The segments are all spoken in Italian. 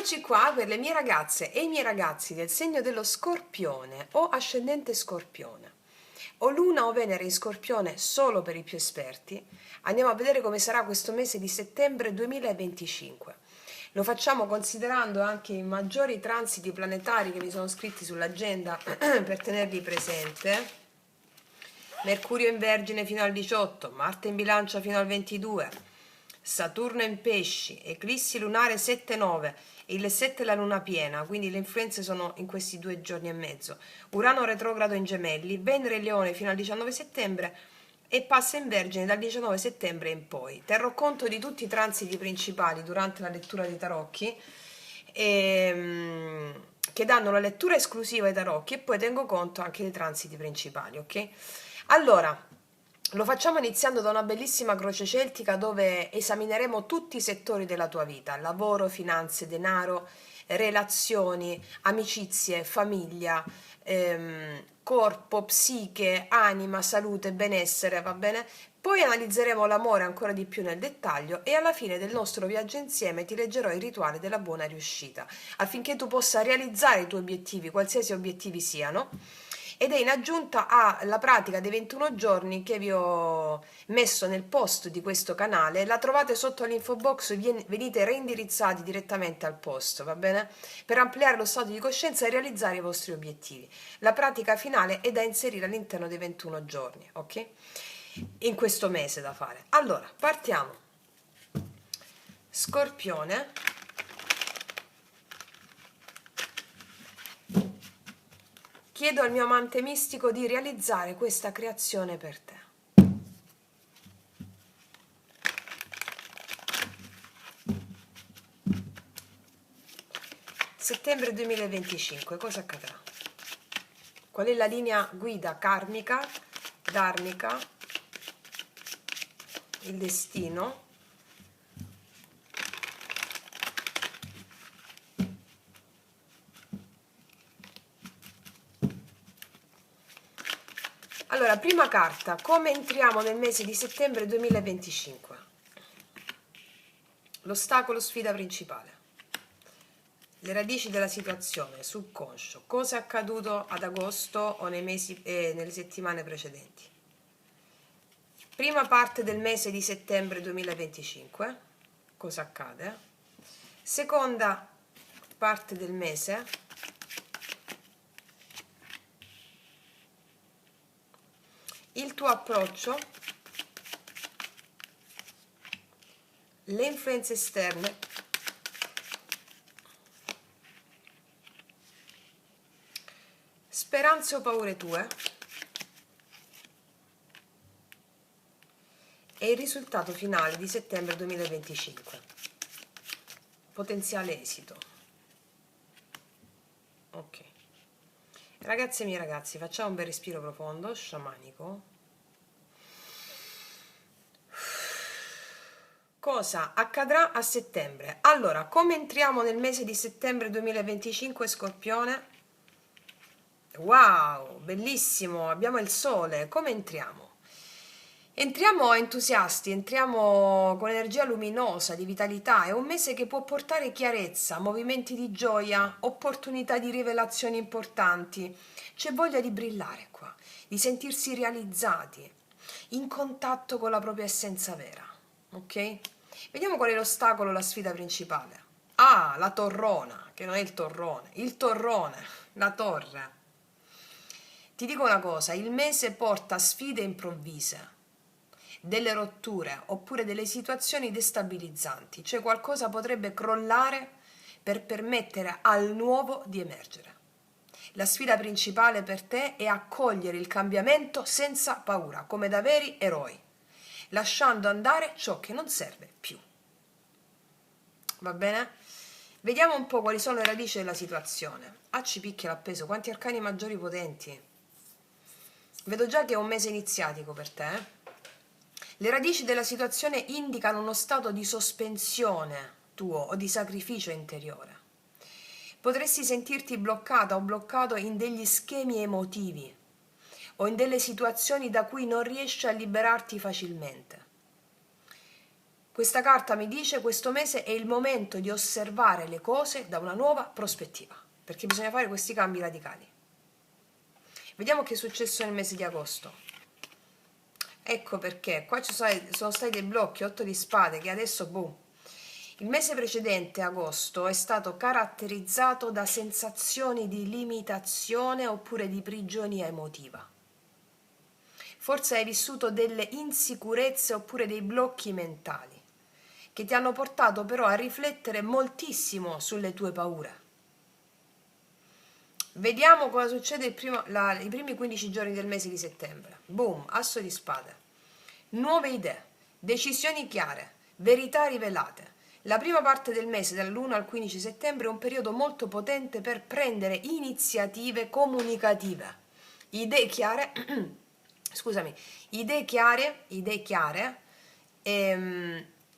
Eccoci qua per le mie ragazze e i miei ragazzi del segno dello Scorpione o ascendente Scorpione o Luna o Venere in Scorpione solo per i più esperti. Andiamo a vedere come sarà questo mese di settembre 2025. Lo facciamo considerando anche i maggiori transiti planetari che mi sono scritti sull'agenda per tenerli presente. Mercurio in Vergine fino al 18, Marte in Bilancia fino al 22, Saturno in Pesci, eclissi lunare 7-9, il 7 è la luna piena, quindi le influenze sono in questi 2 giorni e mezzo. Urano retrogrado in Gemelli, Venere in Leone fino al 19 settembre e passa in Vergine dal 19 settembre in poi. Terrò conto di tutti i transiti principali durante la lettura dei tarocchi che danno la lettura esclusiva ai tarocchi e poi tengo conto anche dei transiti principali, ok? Allora, lo facciamo iniziando da una bellissima croce celtica dove esamineremo tutti i settori della tua vita: lavoro, finanze, denaro, relazioni, amicizie, famiglia, corpo, psiche, anima, salute, benessere, va bene? Poi analizzeremo l'amore ancora di più nel dettaglio e alla fine del nostro viaggio insieme ti leggerò il rituale della buona riuscita, affinché tu possa realizzare i tuoi obiettivi, qualsiasi obiettivi siano. Ed è in aggiunta alla pratica dei 21 giorni che vi ho messo nel post di questo canale. La trovate sotto all'info box, venite reindirizzati direttamente al post, va bene? Per ampliare lo stato di coscienza e realizzare i vostri obiettivi. La pratica finale è da inserire all'interno dei 21 giorni, ok? In questo mese da fare. Allora, partiamo. Scorpione. Chiedo al mio amante mistico di realizzare questa creazione per te. Settembre 2025, cosa accadrà? Qual è la linea guida karmica, dharmica, il destino? Allora, prima carta, come entriamo nel mese di settembre 2025? L'ostacolo, sfida principale. Le radici della situazione, subconscio. Cosa è accaduto ad agosto o nei mesi e nelle settimane precedenti? Prima parte del mese di settembre 2025, cosa accade? Seconda parte del mese, il tuo approccio, le influenze esterne, speranze o paure tue e il risultato finale di settembre 2025. Potenziale esito. Ok. Ragazze e miei ragazzi, facciamo un bel respiro profondo, sciamanico. Cosa accadrà a settembre? Allora, come entriamo nel mese di settembre 2025, Scorpione? Wow, bellissimo, abbiamo il sole. Come entriamo? Entriamo entusiasti, entriamo con energia luminosa, di vitalità. È un mese che può portare chiarezza, movimenti di gioia, opportunità di rivelazioni importanti. C'è voglia di brillare qua, di sentirsi realizzati, in contatto con la propria essenza vera. Ok? Vediamo qual è l'ostacolo, la sfida principale. Ah, la torrona, che non è il torrone, la torre. Ti dico una cosa, il mese porta sfide improvvise, delle rotture oppure delle situazioni destabilizzanti, cioè qualcosa potrebbe crollare per permettere al nuovo di emergere. La sfida principale per te è accogliere il cambiamento senza paura, come da veri eroi, lasciando andare ciò che non serve più. Va bene? Vediamo un po' quali sono le radici della situazione. Ah, ci picchia l'appeso, quanti arcani maggiori potenti. Vedo già che è un mese iniziatico per te. Le radici della situazione indicano uno stato di sospensione tuo o di sacrificio interiore. Potresti sentirti bloccata o bloccato in degli schemi emotivi o in delle situazioni da cui non riesci a liberarti facilmente. Questa carta mi dice questo mese è il momento di osservare le cose da una nuova prospettiva, perché bisogna fare questi cambi radicali. Vediamo che è successo nel mese di agosto. Ecco perché, qua sono stati dei blocchi, 8 di spade, che adesso, boom. Il mese precedente, agosto, è stato caratterizzato da sensazioni di limitazione oppure di prigionia emotiva. Forse hai vissuto delle insicurezze oppure dei blocchi mentali, che ti hanno portato però a riflettere moltissimo sulle tue paure. Vediamo cosa succede i primi 15 giorni del mese di settembre. Boom, asso di spade. Nuove idee, decisioni chiare, verità rivelate. La prima parte del mese, dall'1 al 15 settembre, è un periodo molto potente per prendere iniziative comunicative. Idee chiare, scusami, idee chiare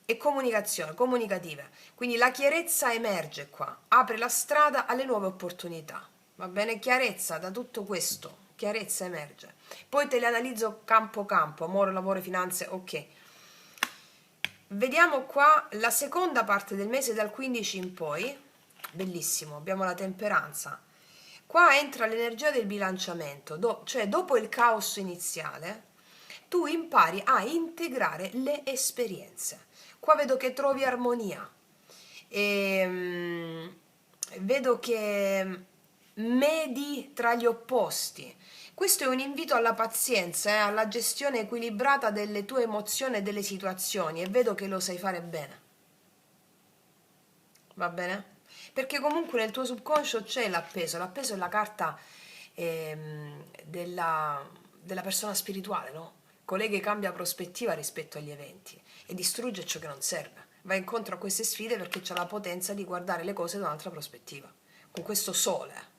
e comunicazione, comunicative. Quindi la chiarezza emerge qua, apre la strada alle nuove opportunità. Va bene? Chiarezza da tutto questo, chiarezza emerge. Poi te le analizzo campo campo, amore, lavoro, finanze, ok. Vediamo qua la seconda parte del mese dal 15 in poi, bellissimo, abbiamo la temperanza. Qua entra l'energia del bilanciamento, cioè dopo il caos iniziale, tu impari a integrare le esperienze. Qua vedo che trovi armonia, vedo che medi tra gli opposti. Questo è un invito alla pazienza, alla gestione equilibrata delle tue emozioni e delle situazioni, e vedo che lo sai fare bene. Va bene? Perché comunque nel tuo subconscio c'è l'appeso. L'appeso è la carta della persona spirituale, no? Colei che cambia prospettiva rispetto agli eventi e distrugge ciò che non serve. Va incontro a queste sfide perché c'ha la potenza di guardare le cose da un'altra prospettiva, con questo sole.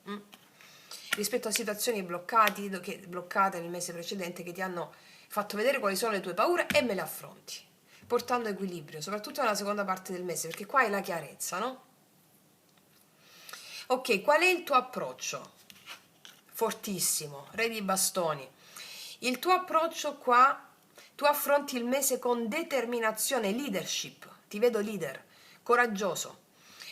Rispetto a situazioni bloccate nel mese precedente, che ti hanno fatto vedere quali sono le tue paure e me le affronti, portando equilibrio, soprattutto nella seconda parte del mese, perché qua è la chiarezza, no? Ok, qual è il tuo approccio? Fortissimo, re di bastoni. Il tuo approccio qua, tu affronti il mese con determinazione, leadership, ti vedo leader, coraggioso.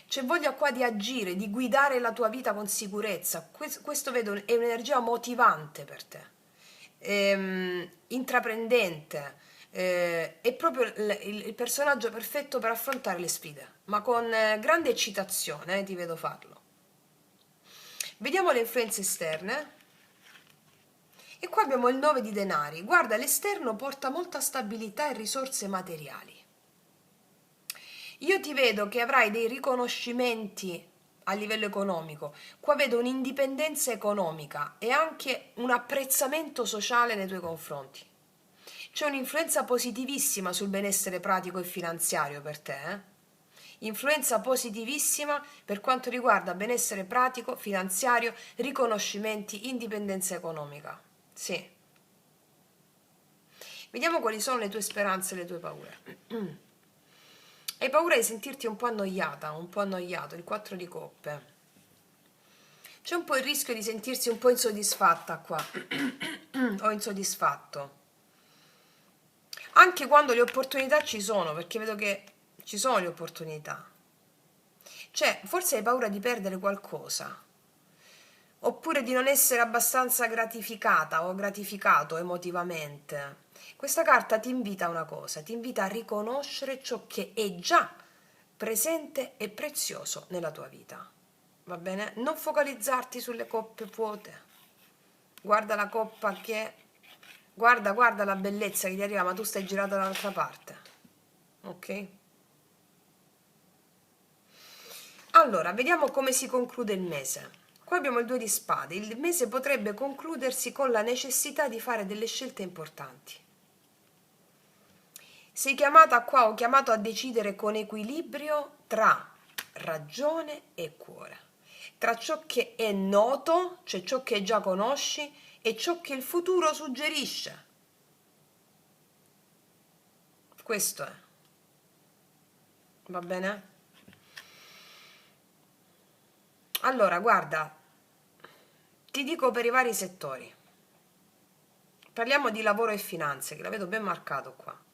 C'è voglia qua di agire, di guidare la tua vita con sicurezza. Questo vedo è un'energia motivante per te, intraprendente, è proprio il personaggio perfetto per affrontare le sfide, ma con grande eccitazione, ti vedo farlo. Vediamo le influenze esterne. E qua abbiamo il 9 di denari. Guarda, l'esterno porta molta stabilità e risorse materiali. Io ti vedo che avrai dei riconoscimenti a livello economico. Qua vedo un'indipendenza economica e anche un apprezzamento sociale nei tuoi confronti. C'è un'influenza positivissima sul benessere pratico e finanziario per te, Influenza positivissima per quanto riguarda benessere pratico, finanziario, riconoscimenti, indipendenza economica. Sì. Vediamo quali sono le tue speranze e le tue paure. Hai paura di sentirti un po' annoiata, un po' annoiato, il 4 di coppe. C'è un po' il rischio di sentirsi un po' insoddisfatta qua, o insoddisfatto. Anche quando le opportunità ci sono, perché vedo che ci sono le opportunità. Cioè, forse hai paura di perdere qualcosa, oppure di non essere abbastanza gratificata o gratificato emotivamente. Questa carta ti invita a una cosa, ti invita a riconoscere ciò che è già presente e prezioso nella tua vita. Va bene? Non focalizzarti sulle coppe vuote. Guarda la coppa che... Guarda la bellezza che ti arriva, ma tu stai girata dall'altra parte. Ok? Allora, vediamo come si conclude il mese. Qua abbiamo il 2 di spade. Il mese potrebbe concludersi con la necessità di fare delle scelte importanti. Sei chiamata qua o chiamato a decidere con equilibrio tra ragione e cuore, tra ciò che è noto, cioè ciò che già conosci, e ciò che il futuro suggerisce. Questo è. Va bene? Allora, guarda, ti dico per i vari settori. Parliamo di lavoro e finanze, che la vedo ben marcato qua.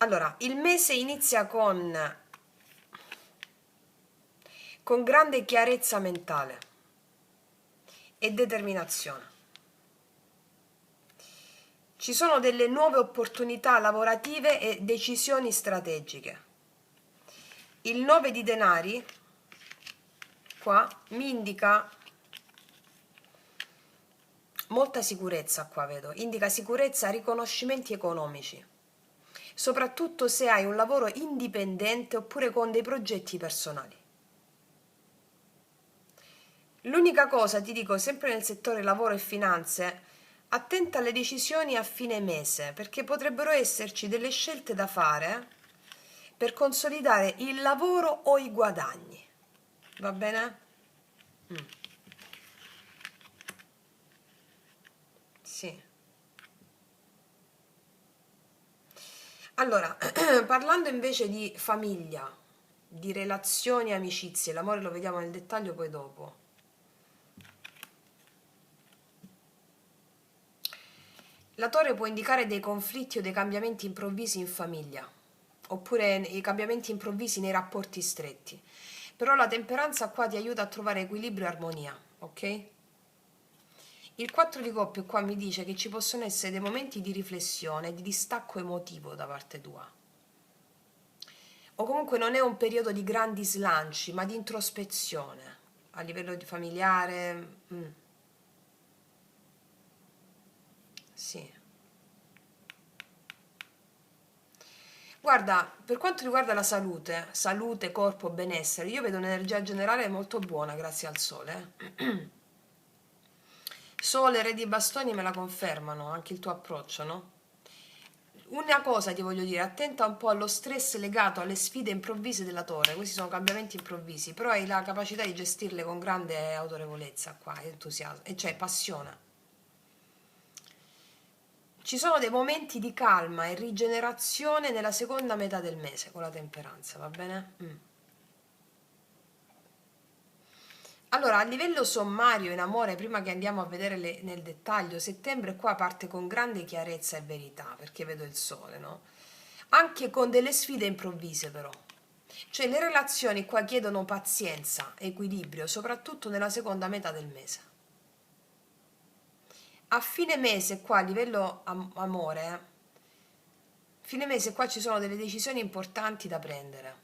Allora, il mese inizia con grande chiarezza mentale e determinazione. Ci sono delle nuove opportunità lavorative e decisioni strategiche. Il 9 di denari, qua, mi indica molta sicurezza, qua vedo. Indica sicurezza, riconoscimenti economici. Soprattutto se hai un lavoro indipendente oppure con dei progetti personali. L'unica cosa, ti dico, sempre nel settore lavoro e finanze, attenta alle decisioni a fine mese, perché potrebbero esserci delle scelte da fare per consolidare il lavoro o i guadagni. Va bene? Sì. Allora, parlando invece di famiglia, di relazioni e amicizie, l'amore lo vediamo nel dettaglio poi dopo. La torre può indicare dei conflitti o dei cambiamenti improvvisi in famiglia, oppure i cambiamenti improvvisi nei rapporti stretti. Però la temperanza qua ti aiuta a trovare equilibrio e armonia, ok? Il 4 di coppie qua mi dice che ci possono essere dei momenti di riflessione, di distacco emotivo da parte tua. O comunque non è un periodo di grandi slanci, ma di introspezione a livello di familiare. Sì. Guarda, per quanto riguarda la salute, corpo, benessere, io vedo un'energia generale molto buona grazie al sole. Sole, re di bastoni me la confermano, anche il tuo approccio, no? Una cosa ti voglio dire, attenta un po' allo stress legato alle sfide improvvise della torre, questi sono cambiamenti improvvisi, però hai la capacità di gestirle con grande autorevolezza qua, entusiasmo, e cioè passione. Ci sono dei momenti di calma e rigenerazione nella seconda metà del mese con la temperanza, va bene? Allora, a livello sommario in amore, prima che andiamo a vedere nel dettaglio, settembre qua parte con grande chiarezza e verità, perché vedo il sole, no? Anche con delle sfide improvvise però. Cioè le relazioni qua chiedono pazienza, equilibrio, soprattutto nella seconda metà del mese. A fine mese qua, a livello amore, fine mese qua ci sono delle decisioni importanti da prendere.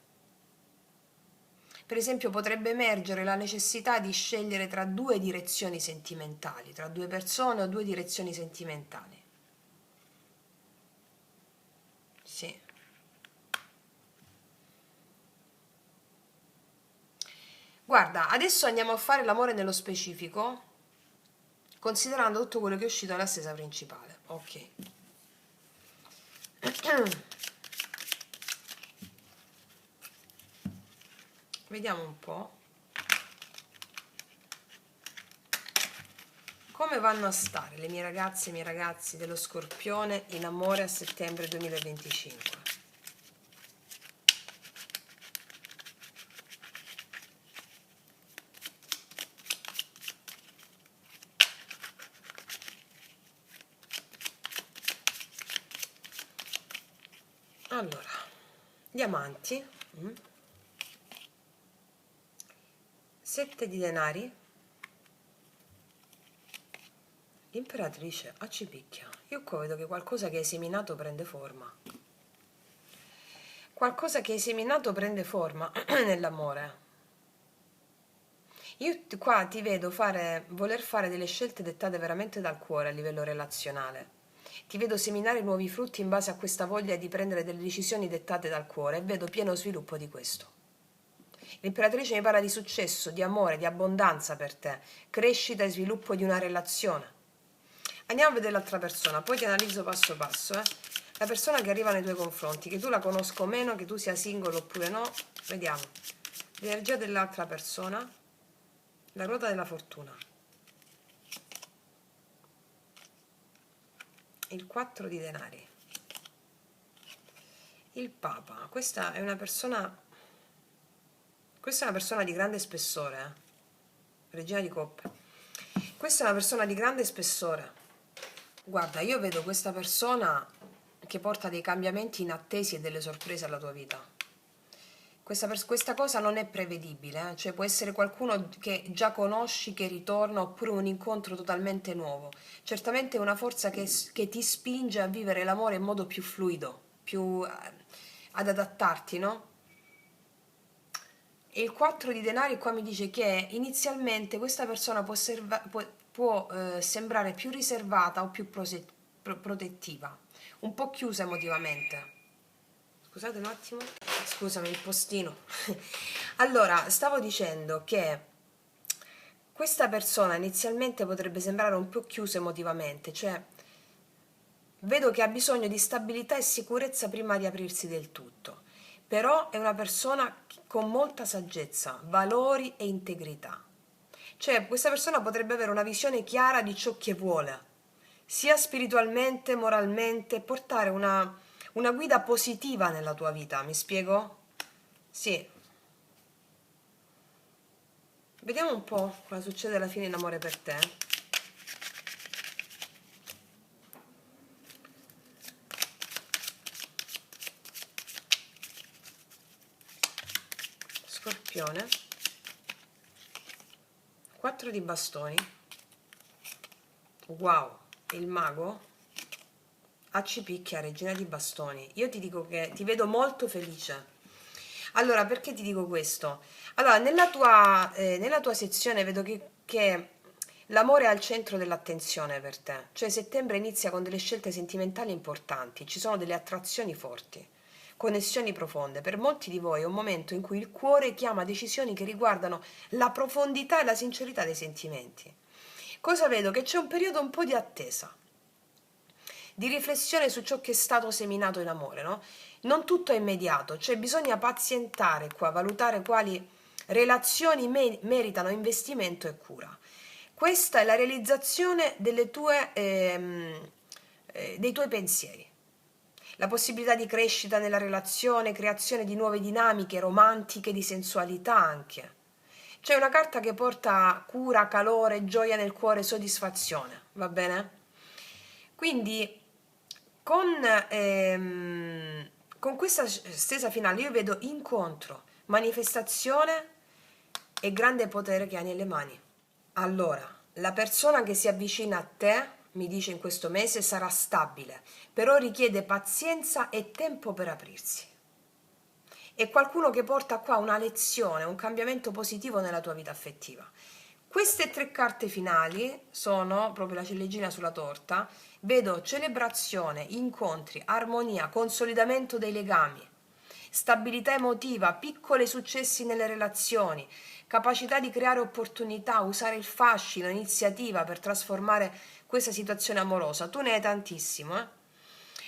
Per esempio potrebbe emergere la necessità di scegliere tra due direzioni sentimentali, tra due persone o due direzioni sentimentali. Sì. Guarda, adesso andiamo a fare l'amore nello specifico, considerando tutto quello che è uscito dalla stesa principale. Ok. Vediamo un po' come vanno a stare le mie ragazze e i miei ragazzi dello Scorpione in amore a settembre 2025. Allora, diamanti, 7 di denari, l'imperatrice ci picchia. Io qua vedo che qualcosa che hai seminato prende forma. Qualcosa che hai seminato prende forma nell'amore. Io qua ti vedo voler fare delle scelte dettate veramente dal cuore a livello relazionale. Ti vedo seminare nuovi frutti in base a questa voglia di prendere delle decisioni dettate dal cuore e vedo pieno sviluppo di questo. L'imperatrice mi parla di successo, di amore, di abbondanza per te, crescita e sviluppo di una relazione. Andiamo a vedere l'altra persona, poi ti analizzo passo passo. La persona che arriva nei tuoi confronti, che tu la conosco o meno, che tu sia singolo oppure no, vediamo. L'energia dell'altra persona, la ruota della fortuna. Il 4 di denari. Il Papa, questa è una persona di grande spessore, Regina di coppe. Questa è una persona di grande spessore. Guarda, io vedo questa persona, che porta dei cambiamenti inattesi e delle sorprese alla tua vita. Questa cosa non è prevedibile, cioè può essere qualcuno che già conosci che ritorna oppure un incontro totalmente nuovo. Certamente è una forza che ti spinge a vivere l'amore in modo più fluido, più ad adattarti, no? E il 4 di denari qua mi dice che inizialmente questa persona può sembrare più riservata o più protettiva, un po' chiusa emotivamente. Scusate un attimo, scusami il postino. Allora, stavo dicendo che questa persona inizialmente potrebbe sembrare un po' chiusa emotivamente, cioè vedo che ha bisogno di stabilità e sicurezza prima di aprirsi del tutto, però è una persona con molta saggezza, valori e integrità. Cioè, questa persona potrebbe avere una visione chiara di ciò che vuole, sia spiritualmente, moralmente, portare una guida positiva nella tua vita, mi spiego? Sì. Vediamo un po' cosa succede alla fine in amore per te. Scorpione. 4 di bastoni. Wow, il mago. AC picchia, regina di bastoni. Io ti dico che ti vedo molto felice. Allora, perché ti dico questo? Allora, nella tua sezione vedo che l'amore è al centro dell'attenzione per te. Cioè, settembre inizia con delle scelte sentimentali importanti, ci sono delle attrazioni forti, connessioni profonde. Per molti di voi è un momento in cui il cuore chiama decisioni che riguardano la profondità e la sincerità dei sentimenti. Cosa vedo? Che c'è un periodo un po' di attesa, di riflessione su ciò che è stato seminato in amore, no? Non tutto è immediato, cioè bisogna pazientare qua, valutare quali relazioni meritano investimento e cura. Questa è la realizzazione dei tuoi pensieri. La possibilità di crescita nella relazione, creazione di nuove dinamiche romantiche, di sensualità anche. C'è una carta che porta cura, calore, gioia nel cuore, soddisfazione, va bene? Quindi con, con questa stesa finale io vedo incontro, manifestazione e grande potere che hai nelle mani. Allora, la persona che si avvicina a te, mi dice in questo mese, sarà stabile, però richiede pazienza e tempo per aprirsi. È qualcuno che porta qua una lezione, un cambiamento positivo nella tua vita affettiva. Queste 3 carte finali sono proprio la ciliegina sulla torta. Vedo celebrazione, incontri, armonia, consolidamento dei legami, stabilità emotiva, piccoli successi nelle relazioni, capacità di creare opportunità, usare il fascino, l'iniziativa per trasformare questa situazione amorosa. Tu ne hai tantissimo, eh?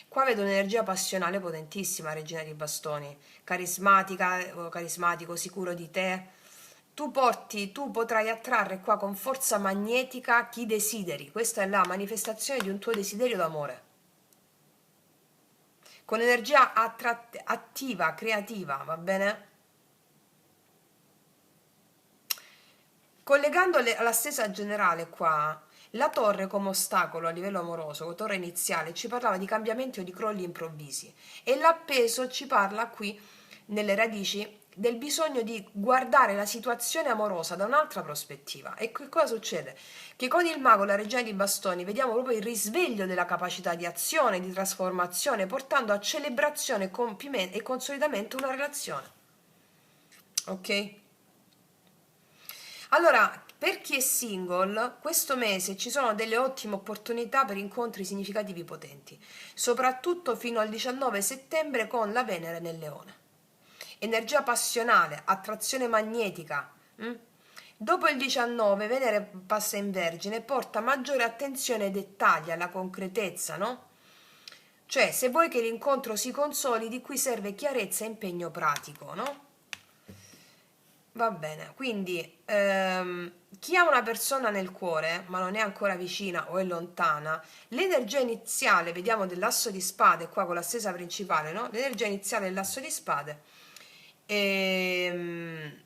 Qua vedo un'energia passionale potentissima, regina di bastoni, carismatica o carismatico, sicuro di te. Tu potrai attrarre qua con forza magnetica chi desideri. Questa è la manifestazione di un tuo desiderio d'amore. Con energia attiva, creativa, va bene? Collegando alla stessa generale qua, la torre come ostacolo a livello amoroso, torre iniziale, ci parlava di cambiamenti o di crolli improvvisi e l'appeso ci parla qui, nelle radici, del bisogno di guardare la situazione amorosa da un'altra prospettiva. E che cosa succede? Che con il mago, la regina di bastoni, vediamo proprio il risveglio della capacità di azione, di trasformazione, portando a celebrazione, compimento e consolidamento una relazione. Ok? Allora, per chi è single, questo mese ci sono delle ottime opportunità per incontri significativi potenti, soprattutto fino al 19 settembre con la Venere nel Leone. Energia passionale, attrazione magnetica. Dopo il 19 Venere passa in Vergine e porta maggiore attenzione ai dettagli, alla concretezza, no? Cioè, se vuoi che l'incontro si consolidi, qui serve chiarezza e impegno pratico, no? Va bene, quindi chi ha una persona nel cuore, ma non è ancora vicina o è lontana, l'energia iniziale, vediamo dell'asso di spade, qua con la stesa principale, no? L'energia iniziale dell'asso di spade, ehm,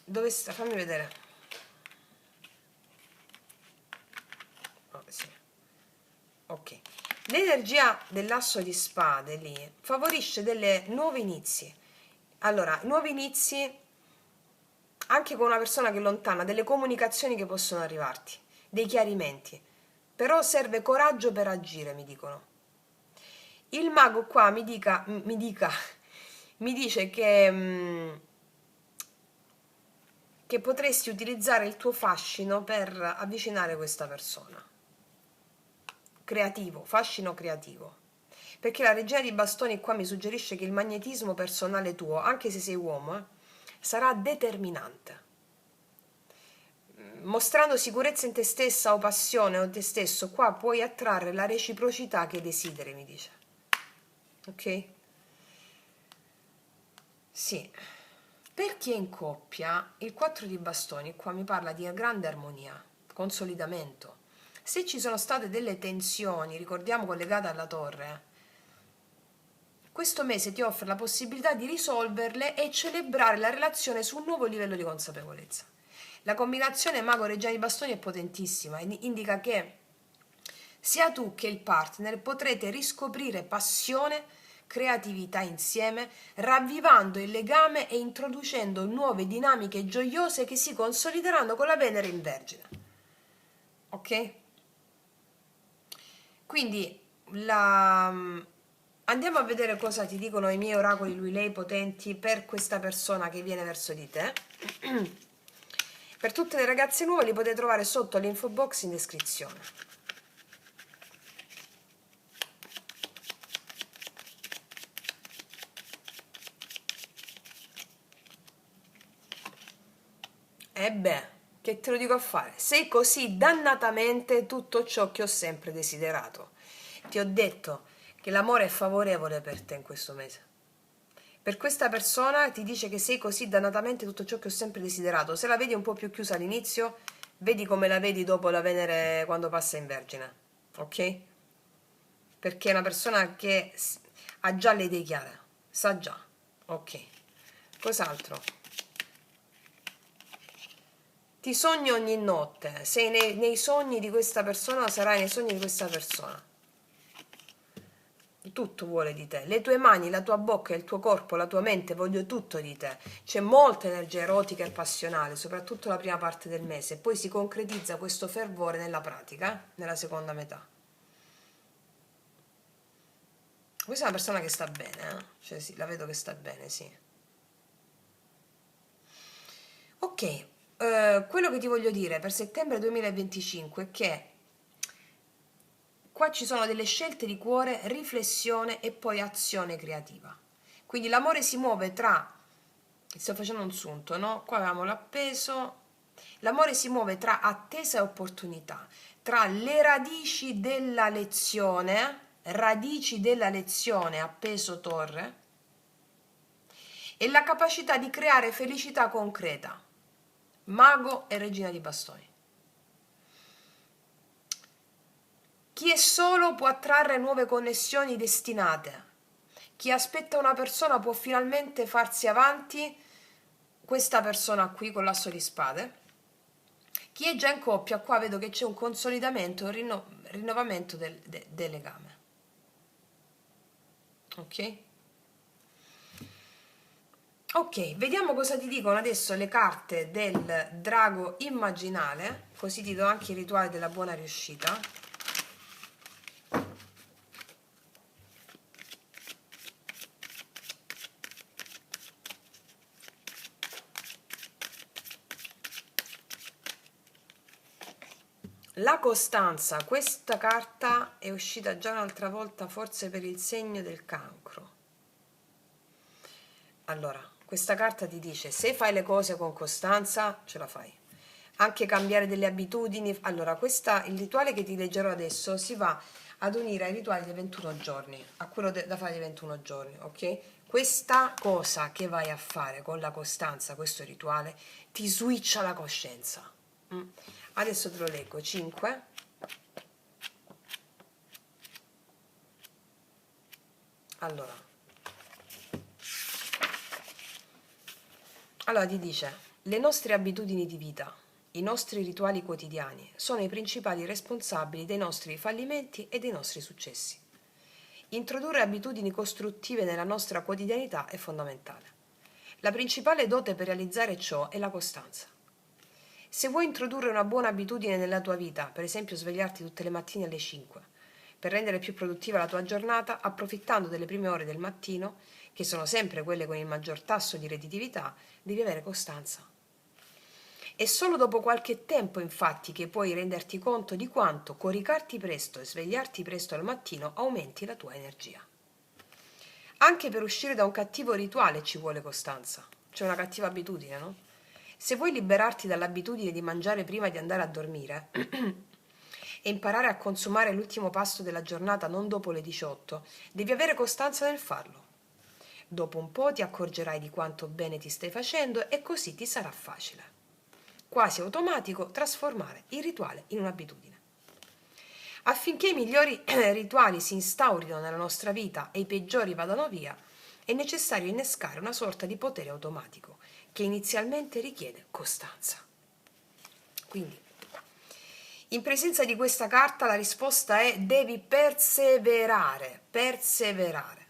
dove sta? Fammi vedere. Oh, sì. Ok. L'energia dell'asso di spade lì favorisce delle nuovi inizi. Allora, nuovi inizi anche con una persona che è lontana, delle comunicazioni che possono arrivarti, dei chiarimenti. Però serve coraggio per agire, mi dicono. Il mago qua mi dice che potresti utilizzare il tuo fascino per avvicinare questa persona. Creativo, fascino creativo. Perché la regina di bastoni qua mi suggerisce che il magnetismo personale tuo, anche se sei uomo, sarà determinante. Mostrando sicurezza in te stessa o passione o te stesso, qua puoi attrarre la reciprocità che desideri, mi dice. Ok? Sì. Per chi è in coppia, il 4 di bastoni qua mi parla di grande armonia, consolidamento. Se ci sono state delle tensioni, ricordiamo collegate alla torre, questo mese ti offre la possibilità di risolverle e celebrare la relazione su un nuovo livello di consapevolezza. La combinazione mago-regina di bastoni è potentissima, indica che sia tu che il partner potrete riscoprire passione, creatività insieme, ravvivando il legame e introducendo nuove dinamiche gioiose che si consolideranno con la Venere in Vergine. Ok? Quindi andiamo a vedere cosa ti dicono i miei oracoli lui-lei potenti per questa persona che viene verso di te. Per tutte le ragazze nuove li potete trovare sotto l'info box in descrizione. E beh, che te lo dico a fare? Sei così dannatamente tutto ciò che ho sempre desiderato. Ti ho detto che l'amore è favorevole per te in questo mese. Per questa persona ti dice che sei così dannatamente tutto ciò che ho sempre desiderato. Se la vedi un po' più chiusa all'inizio, vedi come la vedi dopo la Venere quando passa in Vergine. Ok? Perché è una persona che ha già le idee chiare. Sa già. Ok. Cos'altro? Ti sogni ogni notte, sei nei sogni di questa persona, sarai nei sogni di questa persona. Tutto vuole di te, le tue mani, la tua bocca, il tuo corpo, la tua mente, voglio tutto di te. C'è molta energia erotica e passionale, soprattutto la prima parte del mese, poi si concretizza questo fervore nella pratica, nella seconda metà. Questa è una persona che sta bene, cioè sì, la vedo che sta bene, sì. Ok, quello che ti voglio dire per settembre 2025 è che qua ci sono delle scelte di cuore, riflessione e poi azione creativa. Quindi l'amore si muove tra, sto facendo un sunto, no? Qua avevamo l'appeso, l'amore si muove tra attesa e opportunità, tra le radici della lezione, appeso torre, e la capacità di creare felicità concreta, mago e regina di bastoni. Chi è solo può attrarre nuove connessioni destinate. Chi aspetta una persona può finalmente farsi avanti, questa persona qui con l'asso di spade. Chi è già in coppia, qua vedo che c'è un consolidamento, un rinnovamento del legame. Ok? Ok, vediamo cosa ti dicono adesso le carte del drago immaginale, così ti do anche il rituale della buona riuscita. La costanza, questa carta è uscita già un'altra volta, forse per il segno del cancro. Allora, questa carta ti dice, se fai le cose con costanza, ce la fai. Anche cambiare delle abitudini. Allora, il rituale che ti leggerò adesso si va ad unire ai rituali dei 21 giorni, a quello da fare dei 21 giorni, ok? Questa cosa che vai a fare con la costanza, questo rituale, ti switcha la coscienza. Adesso te lo leggo. 5. Allora ti dice, le nostre abitudini di vita i nostri rituali quotidiani sono i principali responsabili dei nostri fallimenti e dei nostri successi. Introdurre abitudini costruttive nella nostra quotidianità è fondamentale. La principale dote per realizzare ciò è la costanza. Se vuoi introdurre una buona abitudine nella tua vita, per esempio svegliarti tutte le mattine alle 5, per rendere più produttiva la tua giornata, approfittando delle prime ore del mattino, che sono sempre quelle con il maggior tasso di redditività, devi avere costanza. È solo dopo qualche tempo, infatti, che puoi renderti conto di quanto coricarti presto e svegliarti presto al mattino aumenti la tua energia. Anche per uscire da un cattivo rituale ci vuole costanza, cioè una cattiva abitudine, no? Se vuoi liberarti dall'abitudine di mangiare prima di andare a dormire e imparare a consumare l'ultimo pasto della giornata non dopo le 18, devi avere costanza nel farlo. Dopo un po' ti accorgerai di quanto bene ti stai facendo e così ti sarà facile, quasi automatico, trasformare il rituale in un'abitudine. Affinché i migliori rituali si instaurino nella nostra vita e i peggiori vadano via, è necessario innescare una sorta di potere automatico che inizialmente richiede costanza. Quindi, in presenza di questa carta la risposta è: devi perseverare, perseverare.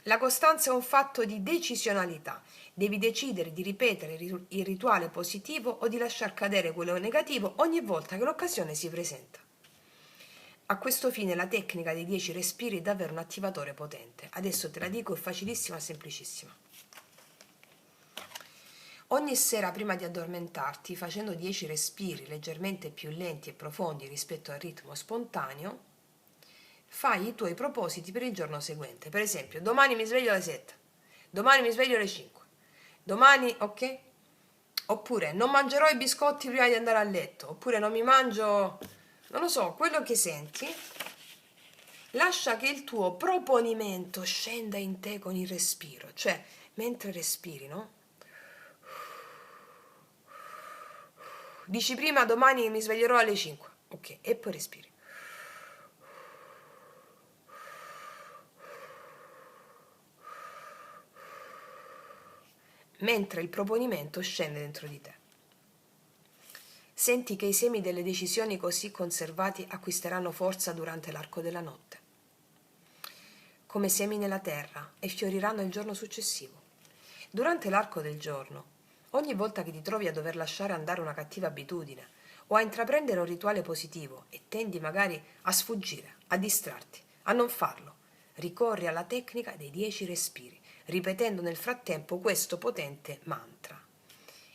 La costanza è un fatto di decisionalità. Devi decidere di ripetere il rituale positivo o di lasciar cadere quello negativo ogni volta che l'occasione si presenta. A questo fine la tecnica dei 10 respiri è davvero un attivatore potente. Adesso te la dico, è facilissima e semplicissima. Ogni sera prima di addormentarti, facendo 10 respiri leggermente più lenti e profondi rispetto al ritmo spontaneo, fai i tuoi propositi per il giorno seguente. Per esempio, domani mi sveglio alle 7, domani mi sveglio alle 5, domani, ok? Oppure non mangerò i biscotti prima di andare a letto, oppure non mi mangio, non lo so, quello che senti. Lascia che il tuo proponimento scenda in te con il respiro, cioè mentre respiri, no? Dici prima domani mi sveglierò alle 5, ok, e poi respiri. Mentre il proponimento scende dentro di te. Senti che i semi delle decisioni così conservati acquisteranno forza durante l'arco della notte, come semi nella terra, e fioriranno il giorno successivo. Durante l'arco del giorno, ogni volta che ti trovi a dover lasciare andare una cattiva abitudine o a intraprendere un rituale positivo e tendi magari a sfuggire, a distrarti, a non farlo, ricorri alla tecnica dei 10 respiri, ripetendo nel frattempo questo potente mantra.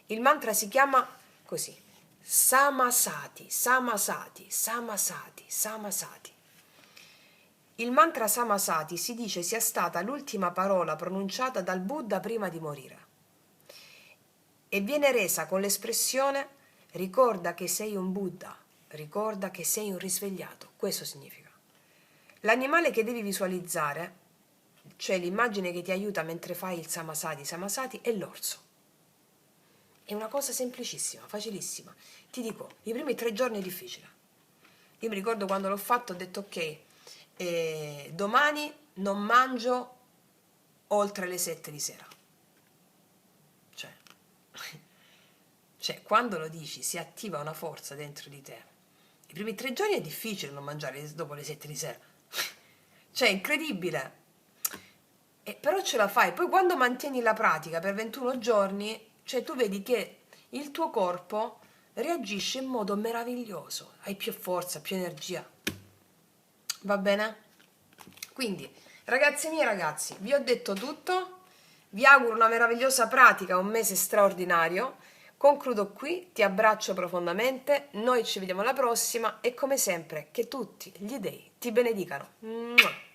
Il mantra si chiama così: Samasati, Samasati, Samasati, Samasati. Il mantra Samasati si dice sia stata l'ultima parola pronunciata dal Buddha prima di morire e viene resa con l'espressione: ricorda che sei un Buddha, ricorda che sei un risvegliato. Questo significa. L'animale che devi visualizzare, cioè l'immagine che ti aiuta mentre fai il Samasati, Samasati, è l'orso. È una cosa semplicissima, facilissima. Ti dico, i primi 3 giorni è difficile. Io mi ricordo quando l'ho fatto, ho detto ok, domani non mangio oltre le 7 di sera. Cioè, quando lo dici si attiva una forza dentro di te. I primi 3 giorni è difficile non mangiare dopo le 7 di sera. Cioè, è incredibile. Però ce la fai. Poi quando mantieni la pratica per 21 giorni, cioè tu vedi che il tuo corpo reagisce in modo meraviglioso. Hai più forza, più energia. Va bene? Quindi, ragazze mie e ragazzi, vi ho detto tutto. Vi auguro una meravigliosa pratica, un mese straordinario. Concludo qui, ti abbraccio profondamente, noi ci vediamo alla prossima e come sempre che tutti gli dei ti benedicano. Mua!